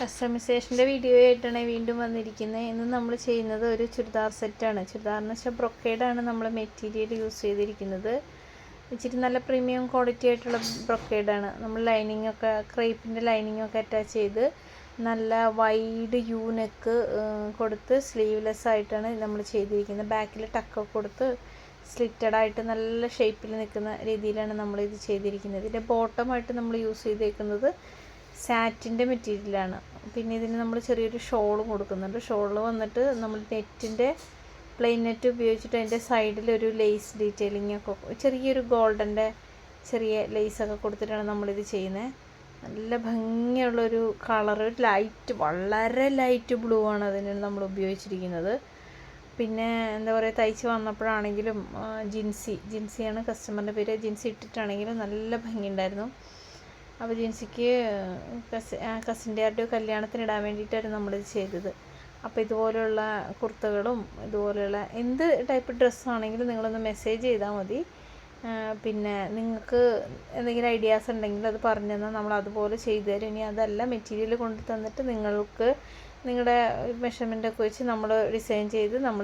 കസ്റ്റമൈസേഷൻ്റെ video ആയിട്ടാണ് വീണ്ടും വന്നിരിക്കുന്നത്. ഇന്ന് നമ്മൾ ചെയ്യുന്നത് ഒരു ചുരിദാർ സെറ്റാണ്. ചുരിദാറിന് വെച്ചാൽ ബ്രൊക്കേഡാണ് നമ്മൾ മെറ്റീരിയൽ യൂസ് ചെയ്തിരിക്കുന്നത്. ഇച്ചിരി നല്ല പ്രീമിയം ക്വാളിറ്റി ആയിട്ടുള്ള ബ്രൊക്കേഡാണ്. നമ്മൾ ലൈനിങ്ങൊക്കെ ക്രേപ്പിൻ്റെ ലൈനിങ്ങൊക്കെ അറ്റാച്ച് ചെയ്ത് നല്ല വൈഡ് യു നെക്ക് കൊടുത്ത് സ്ലീവ്ലെസ് ആയിട്ടാണ് നമ്മൾ ചെയ്തിരിക്കുന്നത്. ബാക്കിൽ ടക്കൊക്കെ കൊടുത്ത് സ്ലിറ്റഡായിട്ട് നല്ല ഷേപ്പിൽ നിൽക്കുന്ന രീതിയിലാണ് നമ്മളിത് ചെയ്തിരിക്കുന്നത്. ഇതിൻ്റെ ബോട്ടമായിട്ട് നമ്മൾ യൂസ് ചെയ്തേക്കുന്നത് സാറ്റിൻ്റെ മെറ്റീരിയലാണ്. പിന്നെ ഇതിന് നമ്മൾ ചെറിയൊരു ഷോളും കൊടുക്കുന്നുണ്ട്. ഷോളിൽ വന്നിട്ട് നമ്മൾ നെറ്റിൻ്റെ പ്ലെയിൻ നെറ്റ് ഉപയോഗിച്ചിട്ട് അതിൻ്റെ സൈഡിലൊരു ലേസ് ഡീറ്റെയിലിംഗ് ഒക്കെ ചെറിയൊരു ഗോൾഡൻ്റെ ചെറിയ ലേസൊക്കെ കൊടുത്തിട്ടാണ് നമ്മളിത് ചെയ്യുന്നത്. നല്ല ഭംഗിയുള്ളൊരു കളറ്, ലൈറ്റ്, വളരെ ലൈറ്റ് ബ്ലൂ ആണ് അതിന് നമ്മൾ ഉപയോഗിച്ചിരിക്കുന്നത്. പിന്നെ എന്താ പറയുക, തയ്ച്ച് വന്നപ്പോഴാണെങ്കിലും ജിൻസിയാണ് കസ്റ്റമറിൻ്റെ പേര്. ജിൻസി ഇട്ടിട്ടാണെങ്കിലും നല്ല ഭംഗിയുണ്ടായിരുന്നു. അപ്പോൾ ജിൻസിക്ക് കസിൻ്റെ ആരുടെയോ കല്യാണത്തിന് ഇടാൻ വേണ്ടിയിട്ടായിരുന്നു നമ്മളിത് ചെയ്തത്. അപ്പോൾ ഇതുപോലെയുള്ള കുർത്തകളും ഇതുപോലെയുള്ള എന്ത് ടൈപ്പ് ഡ്രസ്സാണെങ്കിലും നിങ്ങളൊന്ന് മെസ്സേജ് ചെയ്താൽ മതി. പിന്നെ നിങ്ങൾക്ക് എന്തെങ്കിലും ഐഡിയാസ് ഉണ്ടെങ്കിൽ അത് പറഞ്ഞു തന്നാൽ നമ്മൾ അതുപോലെ ചെയ്തു തരും. ഇനി അതല്ല, മെറ്റീരിയൽ കൊണ്ട് തന്നിട്ട് നിങ്ങൾക്ക് നിങ്ങളുടെ മെഷർമെൻ്റൊക്കെ വെച്ച് നമ്മൾ ഡിസൈൻ ചെയ്ത് നമ്മൾ